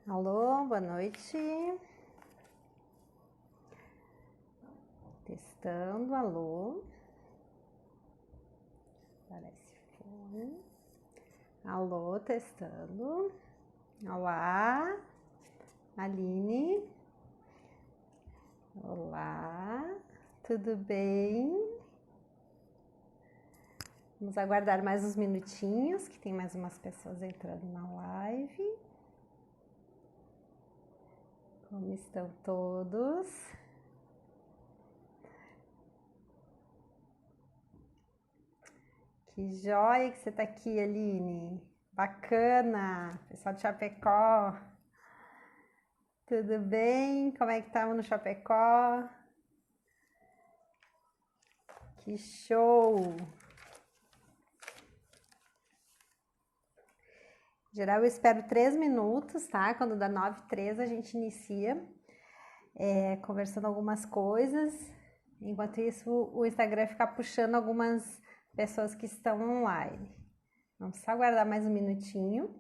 Alô, boa noite. Testando, alô. Parece fone. Alô, testando. Olá, Aline. Olá, tudo bem? Vamos aguardar mais uns minutinhos, que tem mais umas pessoas entrando na live. Como estão todos? Que joia que você tá aqui, Aline. Bacana. Pessoal de Chapecó. Tudo bem? Como é que estamos no Chapecó? Que show! Em geral, eu espero 3 minutos, tá? Quando dá 9h03 a gente inicia conversando algumas coisas. Enquanto isso, o Instagram fica puxando algumas pessoas que estão online. Vamos só aguardar mais um minutinho.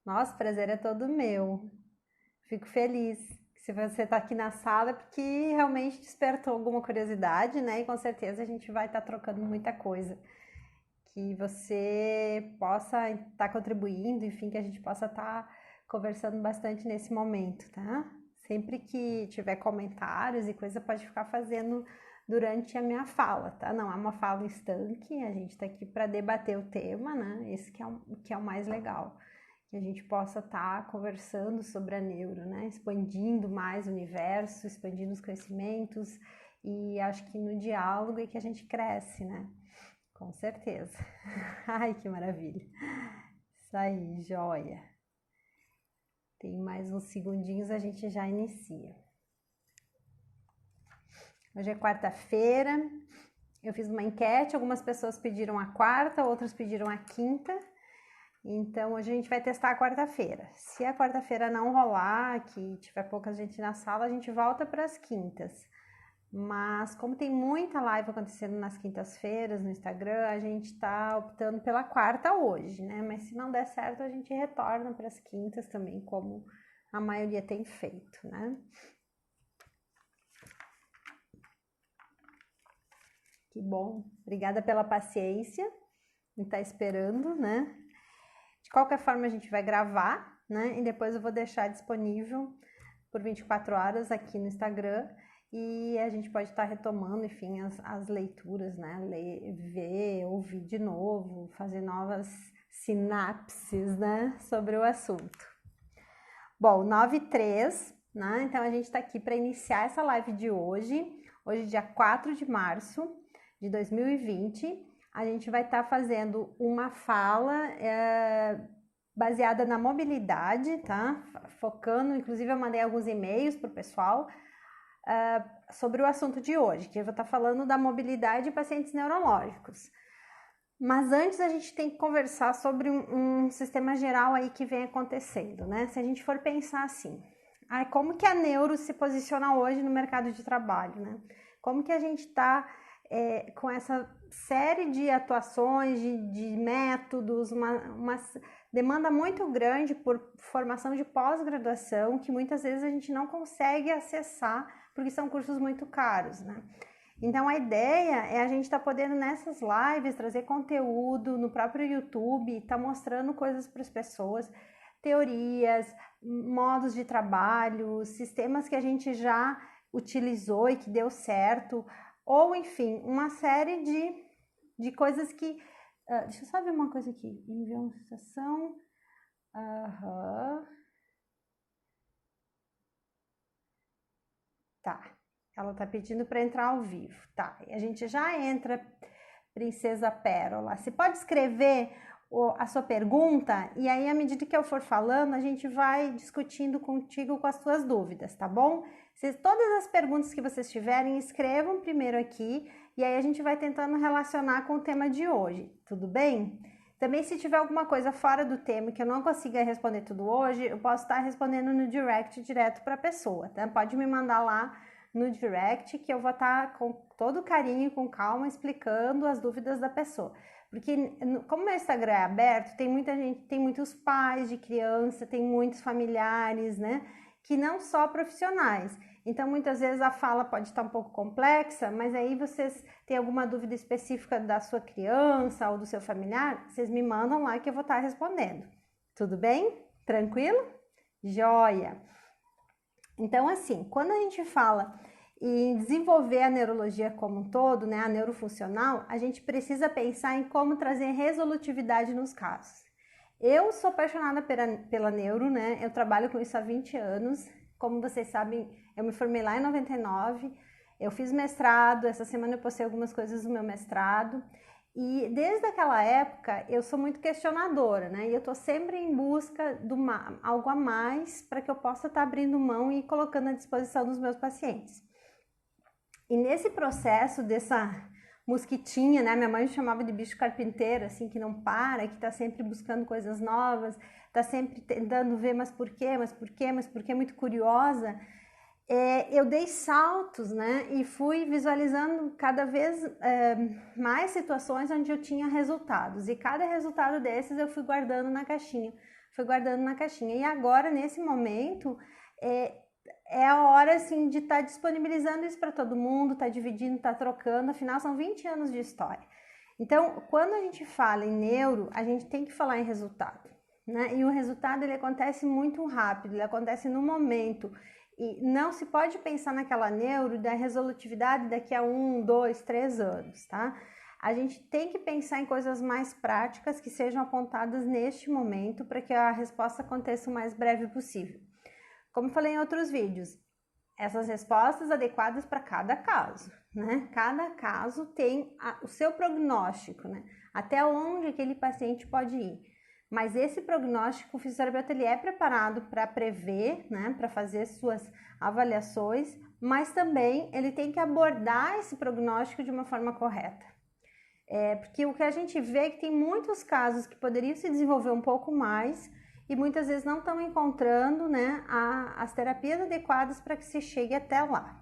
Nossa, o prazer é todo meu. Fico feliz. Se você está aqui na sala é porque realmente despertou alguma curiosidade, né? E com certeza a gente vai estar trocando muita coisa. Que você possa estar contribuindo, enfim, que a gente possa estar conversando bastante nesse momento, tá? Sempre que tiver comentários e coisa, pode ficar fazendo durante a minha fala, tá? Não é uma fala estanque, a gente tá aqui para debater o tema, né? Esse que é o mais legal. Que a gente possa estar conversando sobre a neuro, né? Expandindo mais o universo, expandindo os conhecimentos, e acho que no diálogo é que a gente cresce, né? Com certeza. Ai, que maravilha. Isso aí, joia. Tem mais uns segundinhos, a gente já inicia. Hoje é quarta-feira. Eu fiz uma enquete, algumas pessoas pediram a quarta, outras pediram a quinta. Então, hoje a gente vai testar a quarta-feira. Se a quarta-feira não rolar, que tiver pouca gente na sala, a gente volta para as quintas. Mas como tem muita live acontecendo nas quintas-feiras no Instagram, a gente tá optando pela quarta hoje, né? Mas se não der certo, a gente retorna para as quintas também, como a maioria tem feito, né? Que bom. Obrigada pela paciência em estar esperando, né? De qualquer forma, a gente vai gravar, né? E depois eu vou deixar disponível por 24 horas aqui no Instagram. E a gente pode estar retomando, enfim, as leituras, né? Ver, ouvir de novo, fazer novas sinapses, né? Sobre o assunto. Bom, 9h03, né? Então a gente está aqui para iniciar essa live de hoje. Hoje, dia 4 de março de 2020. A gente vai estar fazendo uma fala baseada na mobilidade, tá? Focando, inclusive eu mandei alguns e-mails para o pessoal sobre o assunto de hoje, que eu vou estar falando da mobilidade de pacientes neurológicos. Mas antes a gente tem que conversar sobre um sistema geral aí que vem acontecendo, né? Se a gente for pensar assim, como que a neuro se posiciona hoje no mercado de trabalho, né? Como que a gente está com essa série de atuações, de métodos, uma demanda muito grande por formação de pós-graduação que muitas vezes a gente não consegue acessar porque são cursos muito caros, né? Então a ideia é a gente estar podendo nessas lives trazer conteúdo no próprio YouTube, estar mostrando coisas para as pessoas, teorias, modos de trabalho, sistemas que a gente já utilizou e que deu certo, ou enfim, uma série de coisas que... deixa eu só ver uma coisa aqui. Enviou uma citação. Tá. Ela tá pedindo para entrar ao vivo. Tá. E a gente já entra, Princesa Pérola. Você pode escrever a sua pergunta e aí, à medida que eu for falando, a gente vai discutindo contigo com as suas dúvidas, tá bom? Todas as perguntas que vocês tiverem, escrevam primeiro aqui e aí a gente vai tentando relacionar com o tema de hoje, tudo bem? Também, se tiver alguma coisa fora do tema que eu não consiga responder tudo hoje, eu posso estar respondendo no direct direto para a pessoa, tá? Pode me mandar lá no direct que eu vou estar com todo carinho e com calma explicando as dúvidas da pessoa. Porque como meu Instagram é aberto, tem muita gente, tem muitos pais de criança, tem muitos familiares, né? Que não só profissionais. Então, muitas vezes a fala pode estar um pouco complexa, mas aí vocês têm alguma dúvida específica da sua criança ou do seu familiar, vocês me mandam lá que eu vou estar respondendo. Tudo bem? Tranquilo? Joia! Então, assim, quando a gente fala em desenvolver a neurologia como um todo, né, a neurofuncional, a gente precisa pensar em como trazer resolutividade nos casos. Eu sou apaixonada pela neuro, né? Eu trabalho com isso há 20 anos. Como vocês sabem, eu me formei lá em 99, eu fiz mestrado, essa semana eu postei algumas coisas do meu mestrado. E desde aquela época eu sou muito questionadora, né? E eu tô sempre em busca de algo a mais para que eu possa estar abrindo mão e colocando à disposição dos meus pacientes. E nesse processo dessa mosquitinha, né? Minha mãe chamava de bicho carpinteiro, assim, que não para, que tá sempre buscando coisas novas, tá sempre tentando ver mas por quê, muito curiosa. Eu dei saltos, né? E fui visualizando cada vez mais situações onde eu tinha resultados. E cada resultado desses eu fui guardando na caixinha. E agora, nesse momento, é a hora, assim, de estar disponibilizando isso para todo mundo, tá dividindo, tá trocando. Afinal, são 20 anos de história. Então, quando a gente fala em neuro, a gente tem que falar em resultado, né? E o resultado, ele acontece muito rápido, ele acontece no momento. E não se pode pensar naquela neuro da resolutividade daqui a 1, 2, 3 anos, tá? A gente tem que pensar em coisas mais práticas que sejam apontadas neste momento para que a resposta aconteça o mais breve possível. Como falei em outros vídeos, essas respostas adequadas para cada caso, né? Cada caso tem o seu prognóstico, né? Até onde aquele paciente pode ir. Mas esse prognóstico, o fisioterapeuta, ele é preparado para prever, né, para fazer suas avaliações, mas também ele tem que abordar esse prognóstico de uma forma correta. Porque o que a gente vê é que tem muitos casos que poderiam se desenvolver um pouco mais e muitas vezes não estão encontrando, né, as terapias adequadas para que se chegue até lá.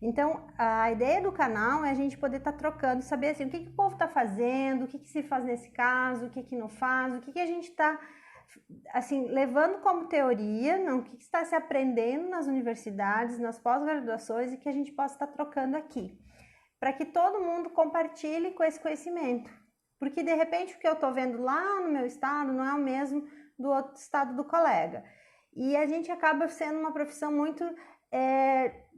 Então, a ideia do canal é a gente poder estar trocando, saber assim, o que o povo está fazendo, o que se faz nesse caso, o que não faz, o que a gente está assim, levando como teoria, não, o que está se aprendendo nas universidades, nas pós-graduações e que a gente possa estar trocando aqui, para que todo mundo compartilhe com esse conhecimento. Porque, de repente, o que eu estou vendo lá no meu estado não é o mesmo do outro estado do colega. E a gente acaba sendo uma profissão muito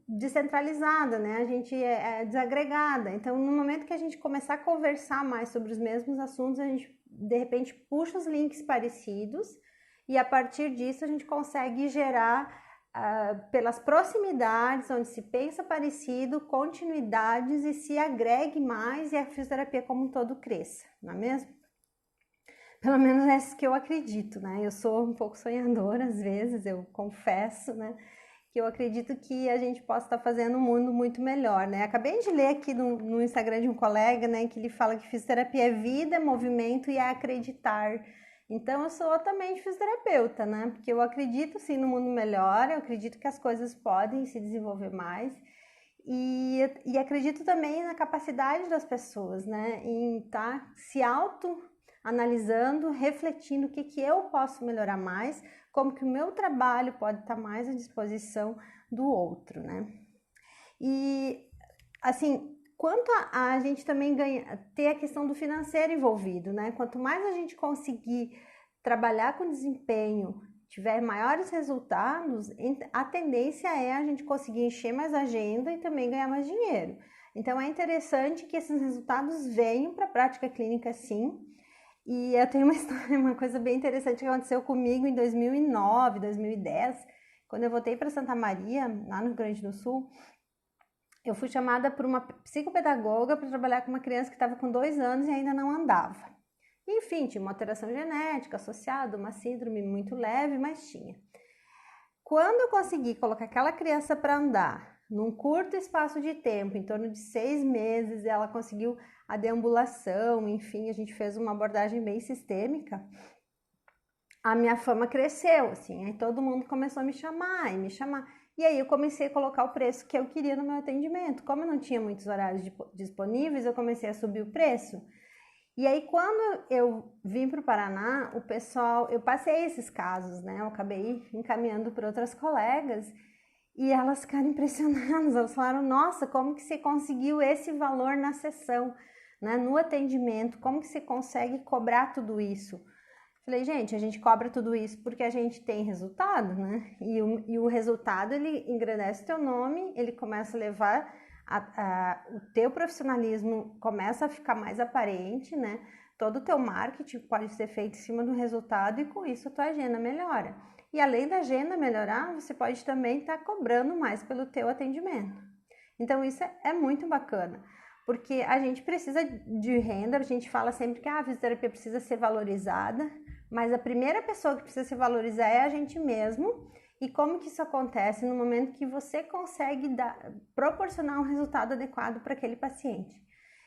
descentralizada, né? A gente é desagregada. Então, no momento que a gente começar a conversar mais sobre os mesmos assuntos, a gente, de repente, puxa os links parecidos e, a partir disso, a gente consegue gerar, pelas proximidades, onde se pensa parecido, continuidades e se agregue mais e a fisioterapia como um todo cresça, não é mesmo? Pelo menos é isso que eu acredito, né? Eu sou um pouco sonhadora às vezes, eu confesso, né? Que eu acredito que a gente possa estar fazendo um mundo muito melhor, né? Acabei de ler aqui no Instagram de um colega, né? Que ele fala que fisioterapia é vida, é movimento e é acreditar. Então, eu sou também fisioterapeuta, né? Porque eu acredito, sim, no mundo melhor, eu acredito que as coisas podem se desenvolver mais. E acredito também na capacidade das pessoas, né? Em estar se analisando, refletindo o que eu posso melhorar mais, como que o meu trabalho pode estar mais à disposição do outro, né? E, assim, quanto a gente também ter a questão do financeiro envolvido, né? Quanto mais a gente conseguir trabalhar com desempenho, tiver maiores resultados, a tendência é a gente conseguir encher mais a agenda e também ganhar mais dinheiro. Então, é interessante que esses resultados venham para a prática clínica, sim. E eu tenho uma história, uma coisa bem interessante que aconteceu comigo em 2009, 2010, quando eu voltei para Santa Maria, lá no Rio Grande do Sul. Eu fui chamada por uma psicopedagoga para trabalhar com uma criança que estava com 2 anos e ainda não andava. Enfim, tinha uma alteração genética associada, uma síndrome muito leve, mas tinha. Quando eu consegui colocar aquela criança para andar, num curto espaço de tempo, em torno de 6 meses, ela conseguiu a deambulação, enfim, a gente fez uma abordagem bem sistêmica, a minha fama cresceu, assim, aí todo mundo começou a me chamar. E aí eu comecei a colocar o preço que eu queria no meu atendimento. Como eu não tinha muitos horários disponíveis, eu comecei a subir o preço. E aí, quando eu vim para o Paraná, o pessoal, eu passei esses casos, né? Eu acabei encaminhando para outras colegas e elas ficaram impressionadas. Elas falaram: nossa, como que você conseguiu esse valor na sessão, né? No atendimento, como que você consegue cobrar tudo isso? Falei, gente, a gente cobra tudo isso porque a gente tem resultado, né? E o resultado, ele engrandece o teu nome, ele começa a levar o teu profissionalismo começa a ficar mais aparente, né? Todo o teu marketing pode ser feito em cima do resultado e com isso a tua agenda melhora. E além da agenda melhorar, você pode também estar cobrando mais pelo teu atendimento. Então isso é muito bacana, porque a gente precisa de renda, a gente fala sempre que a fisioterapia precisa ser valorizada, mas a primeira pessoa que precisa se valorizar é a gente mesmo. E como que isso acontece? No momento que você consegue proporcionar um resultado adequado para aquele paciente.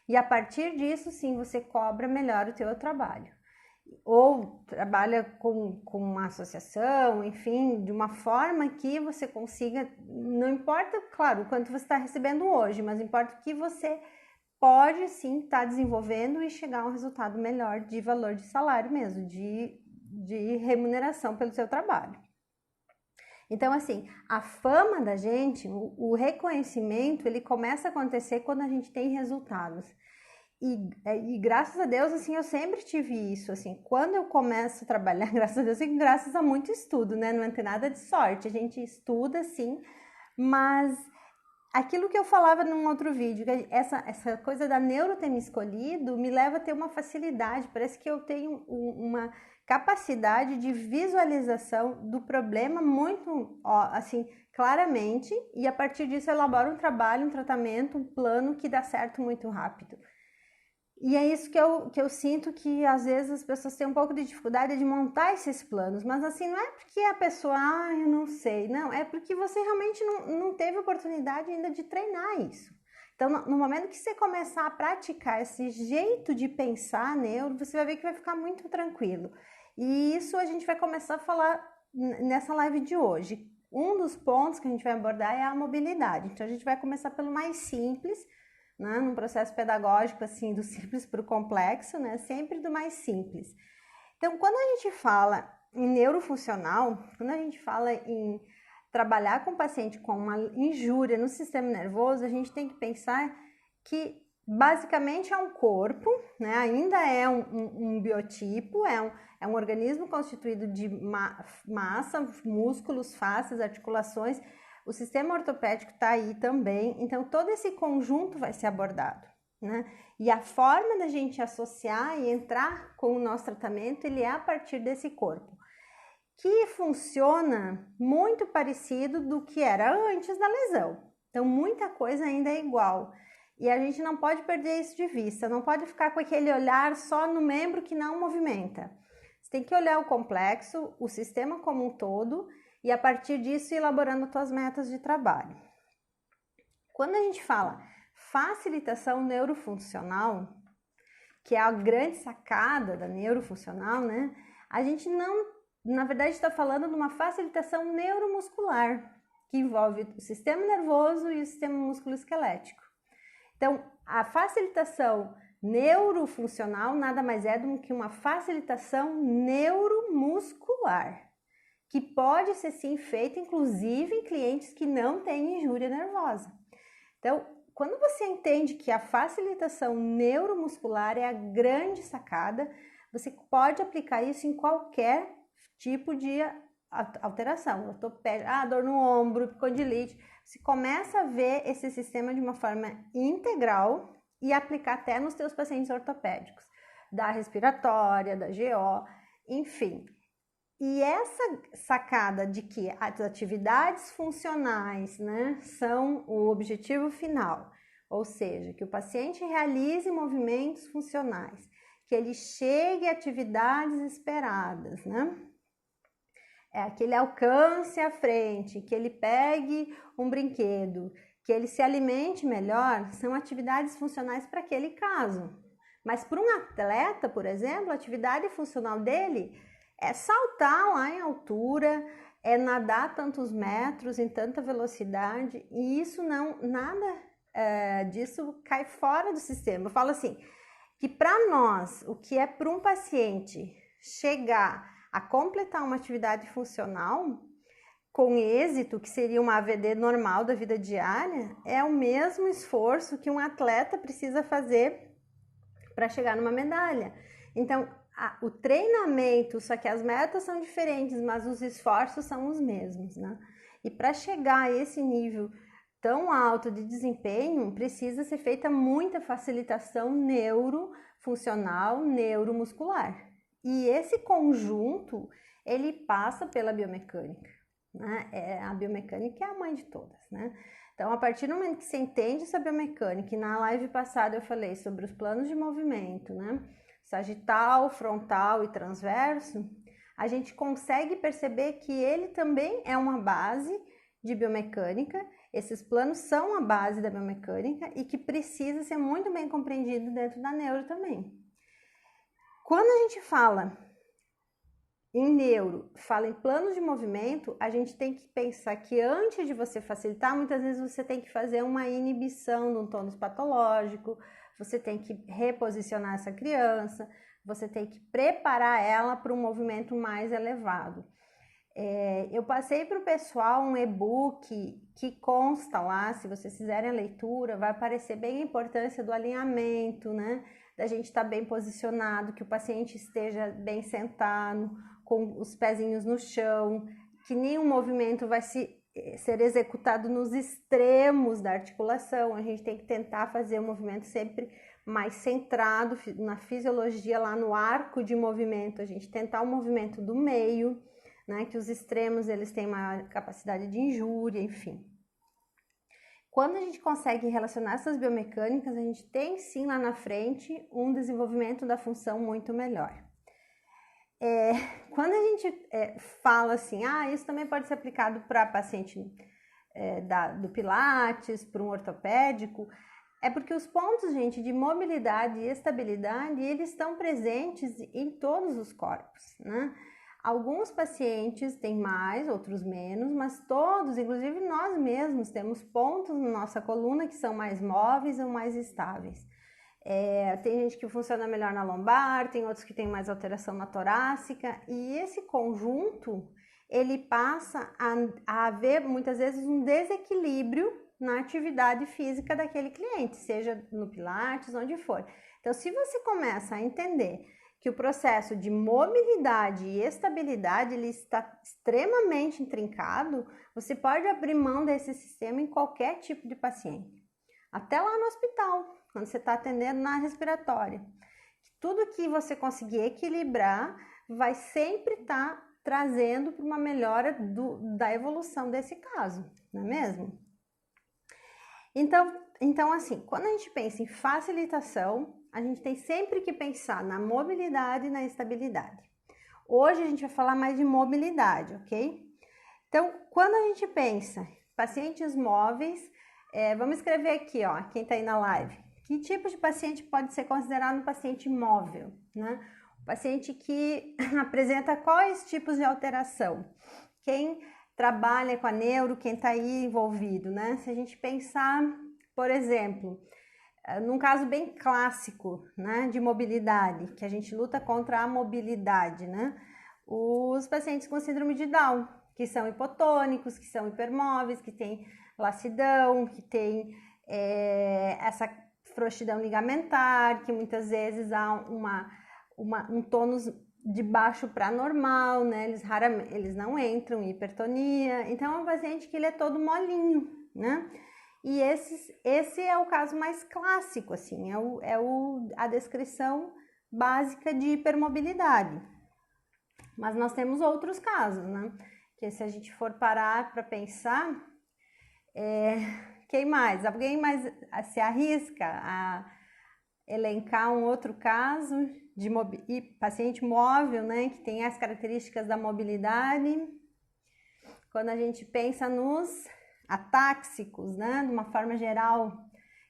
E a partir disso, sim, você cobra melhor o teu trabalho. Ou trabalha com uma associação, enfim, de uma forma que você consiga, não importa, claro, o quanto você está recebendo hoje, mas importa que você pode sim estar desenvolvendo e chegar a um resultado melhor de valor de salário mesmo, de remuneração pelo seu trabalho. Então, assim, a fama da gente, o reconhecimento, ele começa a acontecer quando a gente tem resultados. E graças a Deus, assim, eu sempre tive isso, assim, quando eu começo a trabalhar, graças a Deus, e graças a muito estudo, né, não tem nada de sorte, a gente estuda, sim, mas aquilo que eu falava num outro vídeo, que essa coisa da neuro ter me escolhido, me leva a ter uma facilidade, parece que eu tenho uma capacidade de visualização do problema muito, assim, claramente, e a partir disso eu elaboro um trabalho, um tratamento, um plano que dá certo muito rápido. E é isso que eu sinto que às vezes as pessoas têm um pouco de dificuldade de montar esses planos, mas assim, não é porque a pessoa, eu não sei, não, é porque você realmente não teve oportunidade ainda de treinar isso. Então, no momento que você começar a praticar esse jeito de pensar neuro, você vai ver que vai ficar muito tranquilo. E isso a gente vai começar a falar nessa live de hoje. Um dos pontos que a gente vai abordar é a mobilidade. Então, a gente vai começar pelo mais simples, né, num processo pedagógico, assim, do simples para o complexo, né, sempre do mais simples. Então, quando a gente fala em neurofuncional, quando a gente fala em trabalhar com o paciente com uma injúria no sistema nervoso, a gente tem que pensar que basicamente é um corpo, né, ainda é um biotipo, é um organismo constituído de massa, músculos, fáscias, articulações. O sistema ortopédico está aí também, então todo esse conjunto vai ser abordado, né? E a forma da gente associar e entrar com o nosso tratamento, ele é a partir desse corpo, que funciona muito parecido do que era antes da lesão. Então muita coisa ainda é igual. E a gente não pode perder isso de vista, não pode ficar com aquele olhar só no membro que não movimenta. Você tem que olhar o complexo, o sistema como um todo, e a partir disso ir elaborando suas metas de trabalho. Quando a gente fala facilitação neurofuncional, que é a grande sacada da neurofuncional, né? A gente não, na verdade, está falando de uma facilitação neuromuscular, que envolve o sistema nervoso e o sistema musculoesquelético. Então, a facilitação neurofuncional nada mais é do que uma facilitação neuromuscular, que pode ser sim feita, inclusive em clientes que não têm injúria nervosa. Então, quando você entende que a facilitação neuromuscular é a grande sacada, você pode aplicar isso em qualquer tipo de alteração. Ortopédia, dor no ombro, condilite. Você começa a ver esse sistema de uma forma integral e aplicar até nos teus pacientes ortopédicos, da respiratória, da GO, enfim. E essa sacada de que as atividades funcionais, né, são o objetivo final, ou seja, que o paciente realize movimentos funcionais, que ele chegue a atividades esperadas, né? Que ele alcance a frente, que ele pegue um brinquedo, que ele se alimente melhor, são atividades funcionais para aquele caso. Mas para um atleta, por exemplo, a atividade funcional dele é saltar lá em altura, é nadar tantos metros em tanta velocidade, e isso não, nada disso cai fora do sistema. Eu falo assim, que para nós, o que é para um paciente chegar a completar uma atividade funcional com êxito, que seria uma AVD normal da vida diária, é o mesmo esforço que um atleta precisa fazer para chegar numa medalha. Então, o treinamento, só que as metas são diferentes, mas os esforços são os mesmos, né? E para chegar a esse nível tão alto de desempenho, precisa ser feita muita facilitação neurofuncional, neuromuscular. E esse conjunto, ele passa pela biomecânica, né? A biomecânica é a mãe de todas, né? Então, a partir do momento que você entende essa biomecânica, e na live passada eu falei sobre os planos de movimento, né? Sagital, frontal e transverso, a gente consegue perceber que ele também é uma base de biomecânica. Esses planos são a base da biomecânica e que precisa ser muito bem compreendido dentro da neuro também. Quando a gente fala em neuro, fala em planos de movimento, a gente tem que pensar que antes de você facilitar, muitas vezes você tem que fazer uma inibição de um tônus patológico, você tem que reposicionar essa criança, você tem que preparar ela para um movimento mais elevado. Eu passei para o pessoal um e-book que consta lá, se vocês fizerem a leitura, vai aparecer bem a importância do alinhamento, né? Da gente estar bem posicionado, que o paciente esteja bem sentado, com os pezinhos no chão, que nenhum movimento vai ser executado nos extremos da articulação. A gente tem que tentar fazer o movimento sempre mais centrado na fisiologia, lá no arco de movimento, a gente tentar o movimento do meio, né, que os extremos eles têm maior capacidade de injúria, enfim. Quando a gente consegue relacionar essas biomecânicas, a gente tem sim lá na frente um desenvolvimento da função muito melhor. Quando a gente fala assim, isso também pode ser aplicado para paciente do Pilates, para um ortopédico, é porque os pontos, gente, de mobilidade e estabilidade, eles estão presentes em todos os corpos, né? Alguns pacientes têm mais, outros menos, mas todos, inclusive nós mesmos, temos pontos na nossa coluna que são mais móveis ou mais estáveis. Tem gente que funciona melhor na lombar, tem outros que têm mais alteração na torácica, e esse conjunto, ele passa a haver, muitas vezes, um desequilíbrio na atividade física daquele cliente, seja no Pilates, onde for. Então, se você começa a entender que o processo de mobilidade e estabilidade ele está extremamente intrincado, você pode abrir mão desse sistema em qualquer tipo de paciente. Até lá no hospital, quando você está atendendo na respiratória. Tudo que você conseguir equilibrar vai sempre estar trazendo para uma melhora da evolução desse caso, não é mesmo? Então, assim, quando a gente pensa em facilitação, a gente tem sempre que pensar na mobilidade e na estabilidade. Hoje a gente vai falar mais de mobilidade, ok? Então, quando a gente pensa em pacientes móveis, vamos escrever aqui, ó, quem está aí na live. Que tipo de paciente pode ser considerado um paciente móvel, né? Um paciente que apresenta quais tipos de alteração? Quem trabalha com a neuro, quem está aí envolvido, né? Se a gente pensar, por exemplo, num caso bem clássico, né, de mobilidade, que a gente luta contra a mobilidade, né? Os pacientes com síndrome de Down, que são hipotônicos, que são hipermóveis, que têm laxidão, que têm essa frouxidão ligamentar, que muitas vezes há um tônus de baixo para normal, né? Eles não entram em hipertonia. Então, é um paciente que ele é todo molinho, né? E esse é o caso mais clássico, assim, a descrição básica de hipermobilidade. Mas nós temos outros casos, né? Que se a gente for parar para pensar, quem mais? Alguém mais se arrisca a elencar um outro caso de paciente móvel, né? Que tem as características da mobilidade. Quando a gente pensa nos atáxicos, né? De uma forma geral,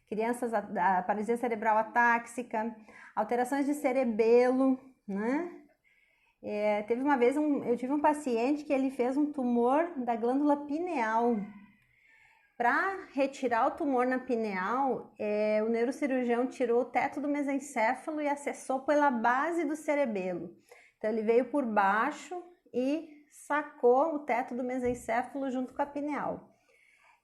crianças, a paralisia cerebral atáxica, alterações de cerebelo, né? Teve uma vez, eu tive um paciente que ele fez um tumor da glândula pineal. Para retirar o tumor na pineal, o neurocirurgião tirou o teto do mesencéfalo e acessou pela base do cerebelo. Então ele veio por baixo e sacou o teto do mesencéfalo junto com a pineal.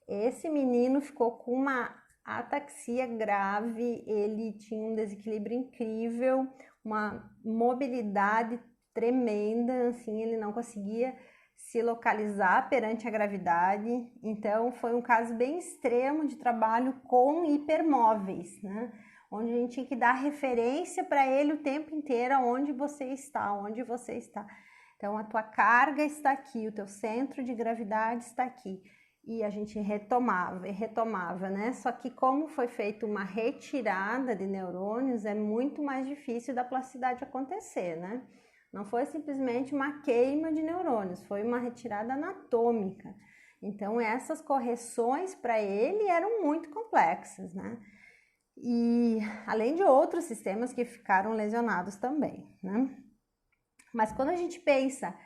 Esse menino ficou com uma ataxia grave, ele tinha um desequilíbrio incrível, uma mobilidade tremenda, assim, ele não conseguia se localizar perante a gravidade. Então foi um caso bem extremo de trabalho com hipermóveis, né? Onde a gente tinha que dar referência para ele o tempo inteiro, onde você está. Então a tua carga está aqui, o teu centro de gravidade está aqui. E a gente retomava, né? Só que como foi feita uma retirada de neurônios, é muito mais difícil da plasticidade acontecer, né? Não foi simplesmente uma queima de neurônios, foi uma retirada anatômica. Então essas correções para ele eram muito complexas, né? E além de outros sistemas que ficaram lesionados também, né? Mas quando a gente pensa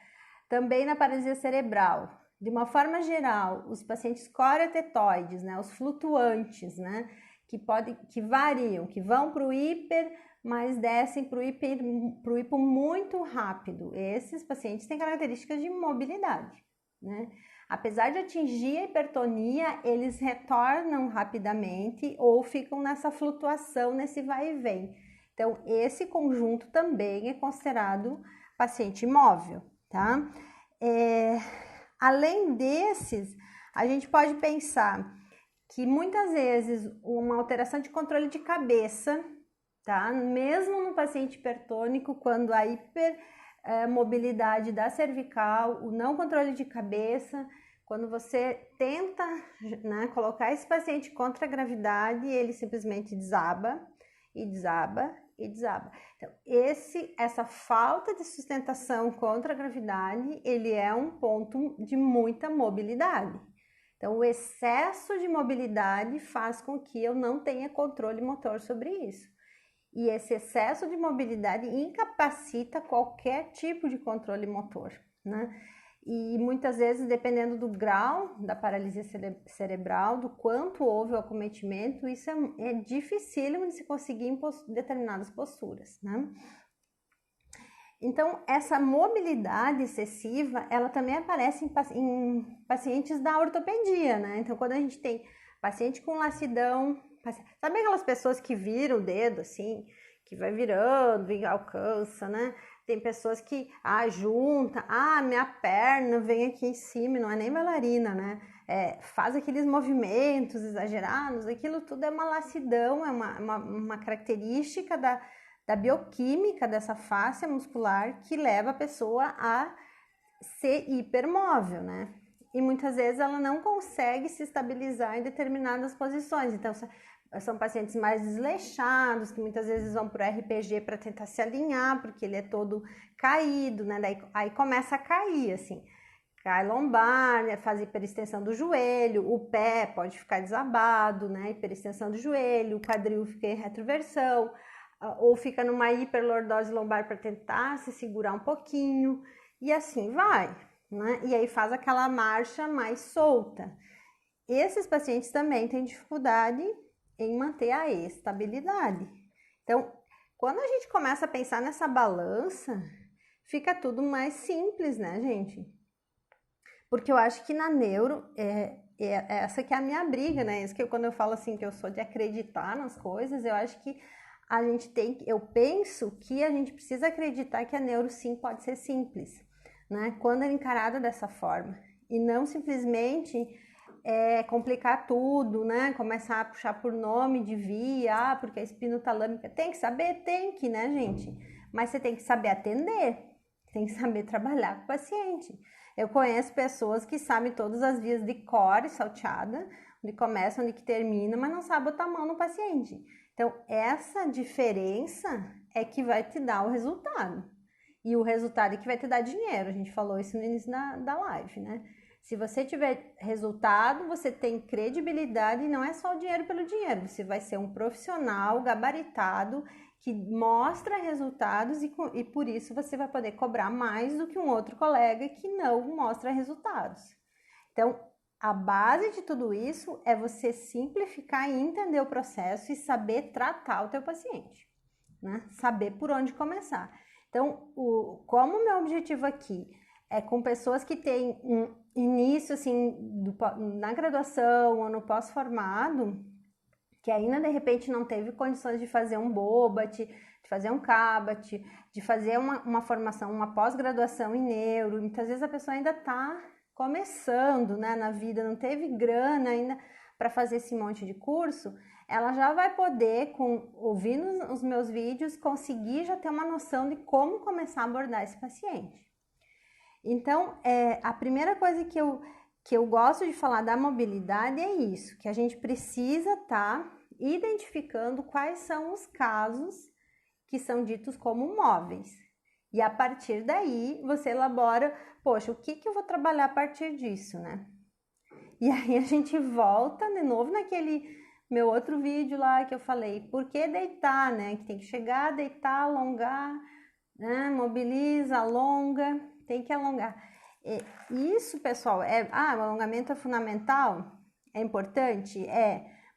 também na paralisia cerebral, de uma forma geral, os pacientes coreotetoides, né, os flutuantes, né, que variam, que vão para o hiper, mas descem para o hipo muito rápido. Esses pacientes têm características de mobilidade, né? Apesar de atingir a hipertonia, eles retornam rapidamente ou ficam nessa flutuação, nesse vai e vem. Então, esse conjunto também é considerado paciente imóvel, tá? Além desses, a gente pode pensar que muitas vezes uma alteração de controle de cabeça, tá? Mesmo no paciente hipertônico, quando a hipermobilidade da cervical, o não controle de cabeça, quando você tenta, né, colocar esse paciente contra a gravidade, ele simplesmente desaba e desaba e desaba. Então, essa falta de sustentação contra a gravidade, ele é um ponto de muita mobilidade. Então, o excesso de mobilidade faz com que eu não tenha controle motor sobre isso. E esse excesso de mobilidade incapacita qualquer tipo de controle motor, né? E muitas vezes, dependendo do grau da paralisia cerebral, do quanto houve o acometimento, isso é dificílimo de se conseguir em determinadas posturas, né? Então, essa mobilidade excessiva, ela também aparece em pacientes da ortopedia, né? Então, quando a gente tem paciente com lacidão, sabe aquelas pessoas que viram o dedo, assim, que vai virando e alcança, né? Tem pessoas que, junta, minha perna vem aqui em cima, não é nem bailarina, né? Faz aqueles movimentos exagerados, aquilo tudo é uma lacidão, é uma característica da bioquímica dessa fáscia muscular que leva a pessoa a ser hipermóvel, né? E muitas vezes ela não consegue se estabilizar em determinadas posições. Então, são pacientes mais desleixados, que muitas vezes vão para o RPG para tentar se alinhar, porque ele é todo caído, né? Aí começa a cair, assim. Cai lombar, né? Faz hiperextensão do joelho, o pé pode ficar desabado, né? Hiperextensão do joelho, o quadril fica em retroversão, ou fica numa hiperlordose lombar para tentar se segurar um pouquinho, e assim vai, né? E aí faz aquela marcha mais solta. Esses pacientes também têm dificuldade em manter a estabilidade. Então, quando a gente começa a pensar nessa balança, fica tudo mais simples, né, gente? Porque eu acho que na neuro, essa que é a minha briga, né? Isso que quando eu falo assim, que eu sou de acreditar nas coisas, eu acho que eu penso que a gente precisa acreditar que a neuro sim pode ser simples, né? Quando é encarada dessa forma. E não simplesmente complicar tudo, né? Começar a puxar por nome de via, porque a espinotalâmica tem que saber, né, gente? Mas você tem que saber atender, tem que saber trabalhar com o paciente. Eu conheço pessoas que sabem todas as vias de cor e salteada, onde começa, onde que termina, mas não sabe botar a mão no paciente. Então, essa diferença é que vai te dar o resultado. E o resultado é que vai te dar dinheiro. A gente falou isso no início da live, né? Se você tiver resultado, você tem credibilidade e não é só o dinheiro pelo dinheiro. Você vai ser um profissional gabaritado que mostra resultados e por isso você vai poder cobrar mais do que um outro colega que não mostra resultados. Então, a base de tudo isso é você simplificar e entender o processo e saber tratar o teu paciente, né? Saber por onde começar. Então, como o meu objetivo aqui é com pessoas que têm um início, assim, na graduação ou no pós-formado, que ainda de repente não teve condições de fazer um BOBAT, de fazer um CABAT, de fazer uma formação, uma pós-graduação em neuro. Muitas vezes a pessoa ainda está começando, né, na vida, não teve grana ainda para fazer esse monte de curso, ela já vai poder, ouvindo os meus vídeos, conseguir já ter uma noção de como começar a abordar esse paciente. Então, a primeira coisa que eu gosto de falar da mobilidade é isso, que a gente precisa estar identificando quais são os casos que são ditos como móveis. E a partir daí, você elabora, poxa, o que eu vou trabalhar a partir disso, né? E aí a gente volta de novo naquele meu outro vídeo lá que eu falei, por que deitar, né? Que tem que chegar, deitar, alongar, né? Mobiliza, alonga, tem que alongar. Isso, pessoal, o alongamento é fundamental? É importante?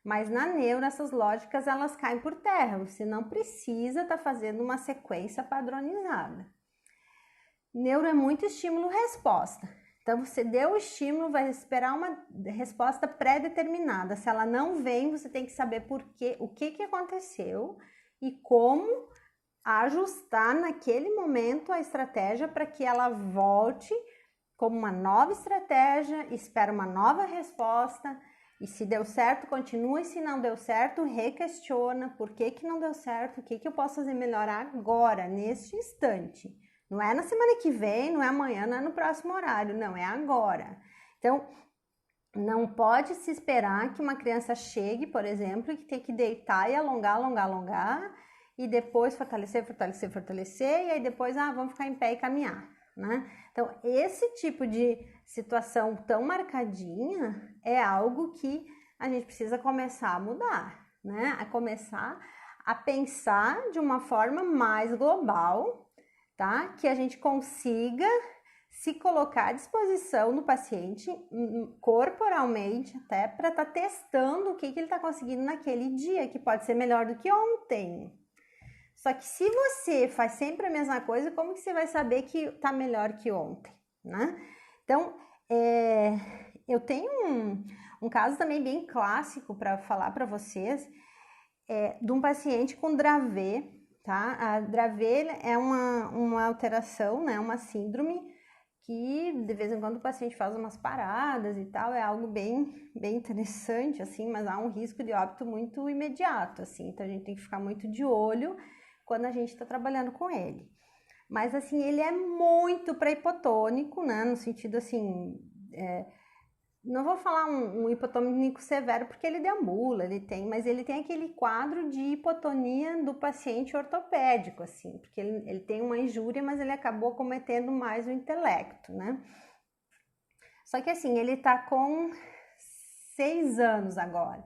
Mas na neuro, essas lógicas, elas caem por terra. Você não precisa estar fazendo uma sequência padronizada. Neuro é muito estímulo-resposta. Então, você deu o estímulo, vai esperar uma resposta pré-determinada. Se ela não vem, você tem que saber o que aconteceu e como ajustar naquele momento a estratégia para que ela volte como uma nova estratégia, espera uma nova resposta. E se deu certo, continua, e se não deu certo, requestiona por que não deu certo, o que eu posso fazer melhor agora, neste instante. Não é na semana que vem, não é amanhã, não é no próximo horário, não, é agora. Então, não pode se esperar que uma criança chegue, por exemplo, e que tem que deitar e alongar, e depois fortalecer, e aí depois, vamos ficar em pé e caminhar, né? Então, esse tipo de situação tão marcadinha é algo que a gente precisa começar a mudar, né? A começar a pensar de uma forma mais global, tá? Que a gente consiga se colocar à disposição do paciente corporalmente, até para estar testando o que ele está conseguindo naquele dia, que pode ser melhor do que ontem. Só que se você faz sempre a mesma coisa, como que você vai saber que está melhor que ontem, né? Então, eu tenho um caso também bem clássico para falar para vocês, de um paciente com Dravet, tá? A Dravet é uma alteração, né? Uma síndrome que de vez em quando o paciente faz umas paradas e tal, é algo bem interessante, assim, mas há um risco de óbito muito imediato, assim, então a gente tem que ficar muito de olho quando a gente está trabalhando com ele. Mas, assim, ele é muito pré-hipotônico, né, no sentido, assim, não vou falar um hipotônico severo porque ele deambula, mas ele tem aquele quadro de hipotonia do paciente ortopédico, assim, porque ele tem uma injúria, mas ele acabou cometendo mais o intelecto, né? Só que, assim, ele tá com 6 anos agora.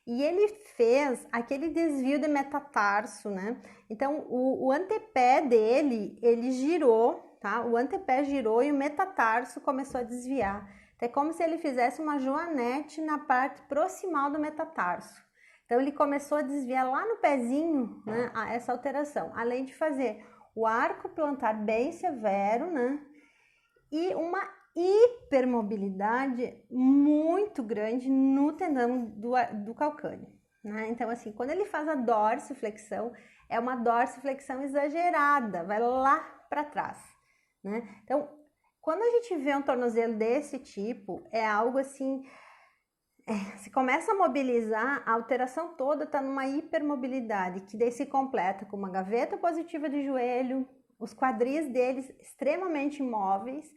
E ele fez aquele desvio de metatarso, né? Então, o antepé dele, ele girou, tá? O antepé girou e o metatarso começou a desviar. Então, é como se ele fizesse uma joanete na parte proximal do metatarso. Então, ele começou a desviar lá no pezinho, né? Essa alteração. Além de fazer o arco plantar bem severo, né? E uma hipermobilidade muito grande no tendão do calcâneo, né? Então, assim, quando ele faz a dorsiflexão, é uma dorsiflexão exagerada, vai lá para trás, né? Então, quando a gente vê um tornozelo desse tipo, é algo assim, se começa a mobilizar, a alteração toda está numa hipermobilidade, que daí se completa com uma gaveta positiva de joelho, os quadris deles extremamente imóveis,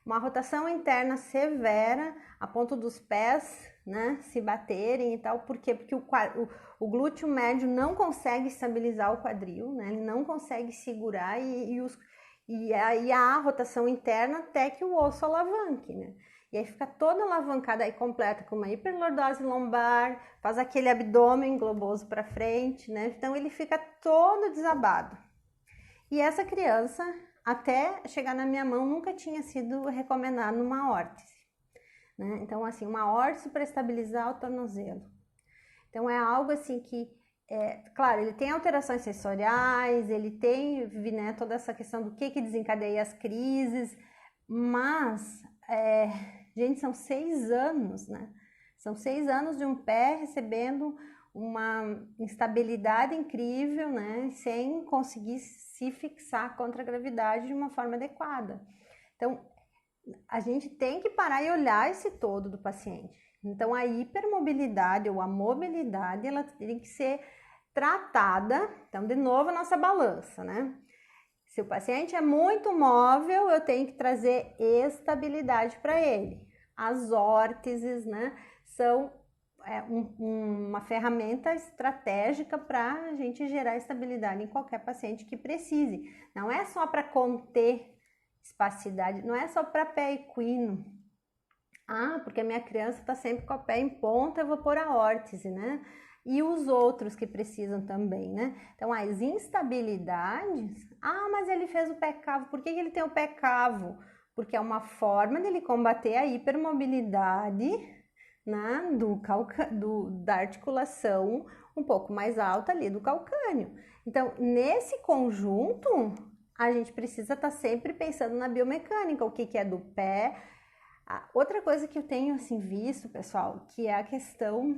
uma rotação interna severa, a ponto dos pés, né, se baterem e tal. Por quê? Porque o glúteo médio não consegue estabilizar o quadril, né, ele não consegue segurar e aí a rotação interna até que o osso alavanque, né. E aí fica toda alavancada, aí completa com uma hiperlordose lombar, faz aquele abdômen globoso para frente, né, então ele fica todo desabado. E essa criança, até chegar na minha mão, nunca tinha sido recomendado uma órtese, né? Então, assim, uma órtese para estabilizar o tornozelo. Então, é algo assim que, claro, ele tem alterações sensoriais, ele tem, né, toda essa questão do que desencadeia as crises, mas, gente, são 6 anos, né? São 6 anos de um pé recebendo uma instabilidade incrível, né? Sem conseguir se fixar contra a gravidade de uma forma adequada. Então, a gente tem que parar e olhar esse todo do paciente. Então, a hipermobilidade ou a mobilidade, ela tem que ser tratada. Então, de novo, a nossa balança, né? Se o paciente é muito móvel, eu tenho que trazer estabilidade para ele. As órteses, né, são uma ferramenta estratégica para a gente gerar estabilidade em qualquer paciente que precise. Não é só para conter espasticidade, não é só para pé equino. Porque a minha criança está sempre com o pé em ponta, eu vou pôr a órtese, né? E os outros que precisam também, né? Então, as instabilidades... mas ele fez o pé cavo. Por que ele tem o pé cavo? Porque é uma forma dele combater a hipermobilidade, né, da articulação um pouco mais alta ali do calcâneo. Então, nesse conjunto, a gente precisa estar sempre pensando na biomecânica, o que é do pé. Outra coisa que eu tenho assim visto, pessoal, que é a questão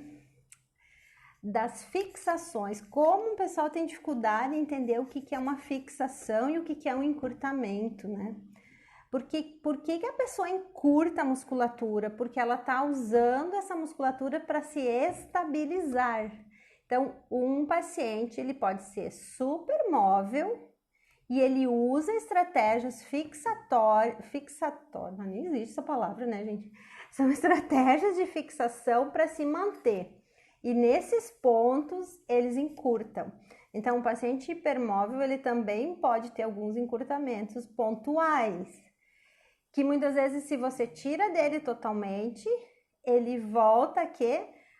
das fixações. Como o pessoal tem dificuldade em entender o que é uma fixação e o que é um encurtamento, né? Por que a pessoa encurta a musculatura? Porque ela está usando essa musculatura para se estabilizar. Então, um paciente, ele pode ser super móvel e ele usa estratégias fixatórias, nem existe essa palavra, né, gente? São estratégias de fixação para se manter. E nesses pontos, eles encurtam. Então, o paciente hipermóvel, ele também pode ter alguns encurtamentos pontuais, que muitas vezes, se você tira dele totalmente, ele volta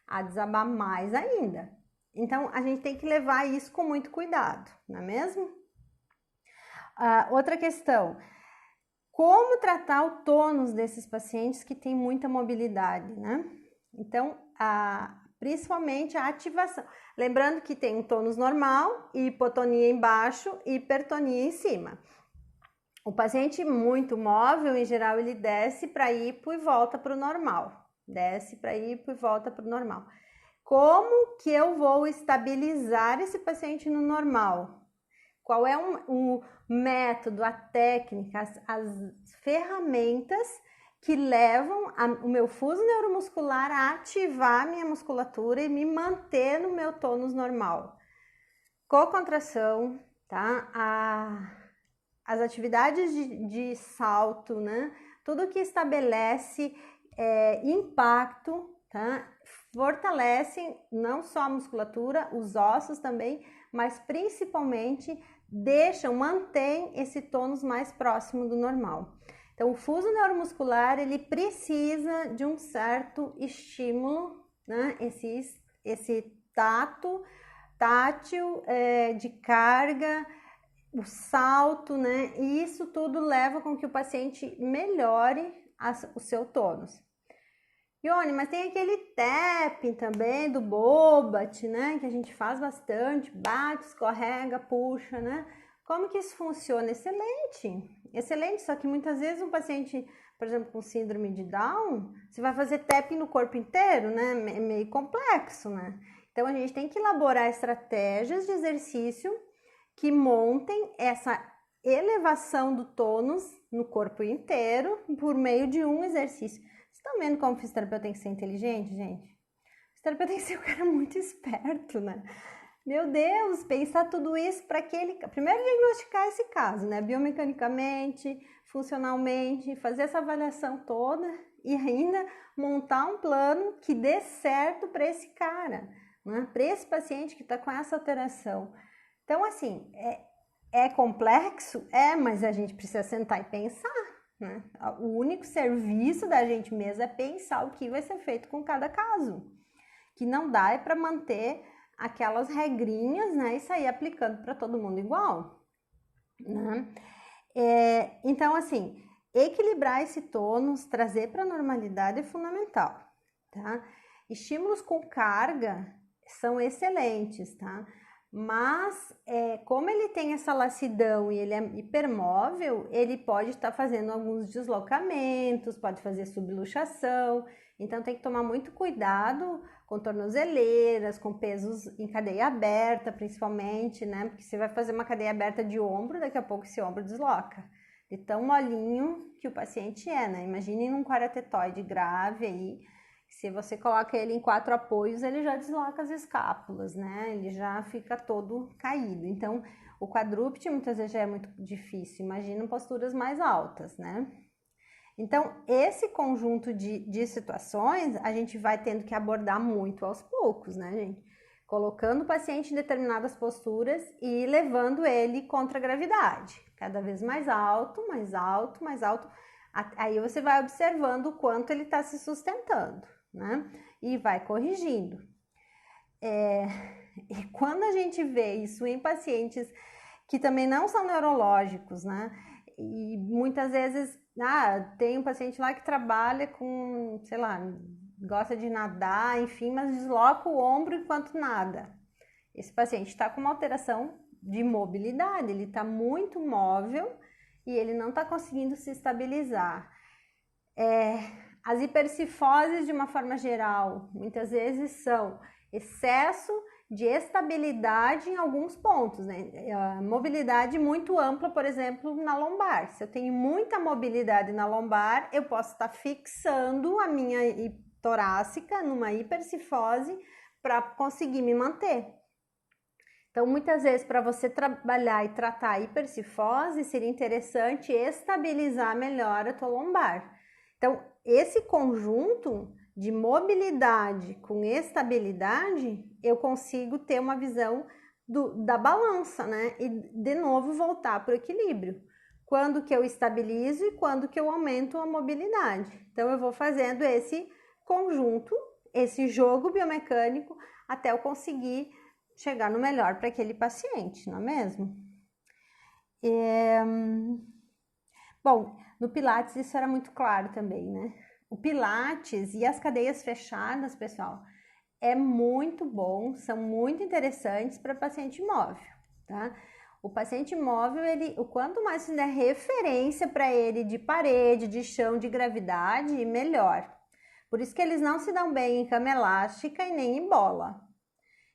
a desabar mais ainda. Então, a gente tem que levar isso com muito cuidado, não é mesmo? Outra questão, como tratar o tônus desses pacientes que têm muita mobilidade, né? Então, principalmente a ativação. Lembrando que tem um tônus normal, hipotonia embaixo e hipertonia em cima. O paciente muito móvel, em geral, ele desce para hipo e volta para o normal. Desce para hipo e volta para o normal. Como que eu vou estabilizar esse paciente no normal? Qual é o método, a técnica, as ferramentas que levam o meu fuso neuromuscular a ativar a minha musculatura e me manter no meu tônus normal? Cocontração, tá? As atividades de salto, né? Tudo que estabelece impacto, tá? Fortalecem não só a musculatura, os ossos também, mas principalmente mantém esse tônus mais próximo do normal. Então, o fuso neuromuscular, ele precisa de um certo estímulo, né? Esse tátil de carga, o salto, né? E isso tudo leva com que o paciente melhore o seu tônus. Ione, mas tem aquele tapping também do Bobat, né? Que a gente faz bastante, bate, escorrega, puxa, né? Como que isso funciona? Excelente, excelente, só que muitas vezes um paciente, por exemplo, com síndrome de Down, você vai fazer tapping no corpo inteiro, né? É meio complexo, né? Então, a gente tem que elaborar estratégias de exercício que montem essa elevação do tônus no corpo inteiro por meio de um exercício. Vocês estão vendo como o fisioterapeuta tem que ser inteligente, gente? O fisioterapeuta tem que ser um cara muito esperto, né? Meu Deus, pensar tudo isso para primeiro diagnosticar esse caso, né? Biomecanicamente, funcionalmente, fazer essa avaliação toda e ainda montar um plano que dê certo para esse cara, né? Para esse paciente que está com essa alteração. Então, assim, é complexo? Mas a gente precisa sentar e pensar, né? O único serviço da gente mesmo é pensar o que vai ser feito com cada caso. Que não dá para manter aquelas regrinhas, né? E sair aplicando para todo mundo igual, né? Então, assim, Equilibrar esse tônus, trazer para a normalidade é fundamental, tá? Estímulos com carga são excelentes, tá? Mas, como ele tem essa laxidão e ele é hipermóvel, ele pode estar fazendo alguns deslocamentos, pode fazer subluxação, então tem que tomar muito cuidado com tornozeleiras, com pesos em cadeia aberta, principalmente, né? Porque você vai fazer uma cadeia aberta de ombro, daqui a pouco esse ombro desloca. De tão molinho que o paciente é, né? Imagine num quaratetoide grave aí, se você coloca ele em 4 apoios, ele já desloca as escápulas, né? Ele já fica todo caído. Então, o quadrúpede muitas vezes já é muito difícil. Imagina posturas mais altas, né? Então, esse conjunto de situações, a gente vai tendo que abordar muito aos poucos, né, gente? Colocando o paciente em determinadas posturas e levando ele contra a gravidade. Cada vez mais alto, mais alto, mais alto. Aí você vai observando o quanto ele está se sustentando, né? E vai corrigindo. E quando a gente vê isso em pacientes que também não são neurológicos, né? E muitas vezes, tem um paciente lá que trabalha com, sei lá, gosta de nadar, enfim, mas desloca o ombro enquanto nada. Esse paciente está com uma alteração de mobilidade, ele está muito móvel e ele não está conseguindo se estabilizar. As hipercifoses, de uma forma geral, muitas vezes são excesso de estabilidade em alguns pontos, né? A mobilidade muito ampla, por exemplo, na lombar. Se eu tenho muita mobilidade na lombar, eu posso estar fixando a minha torácica numa hipercifose para conseguir me manter. Então, muitas vezes, para você trabalhar e tratar a hipercifose, seria interessante estabilizar melhor a tua lombar. Então, esse conjunto de mobilidade com estabilidade, eu consigo ter uma visão da balança, né? E, de novo, voltar para o equilíbrio. Quando que eu estabilizo e quando que eu aumento a mobilidade. Então, eu vou fazendo esse conjunto, esse jogo biomecânico, até eu conseguir chegar no melhor para aquele paciente, não é mesmo? Bom, no Pilates isso era muito claro também, né? O Pilates e as cadeias fechadas, pessoal, é muito bom, são muito interessantes para paciente móvel, tá? O paciente móvel, o quanto mais você der referência para ele de parede, de chão, de gravidade, melhor. Por isso que eles não se dão bem em cama elástica e nem em bola.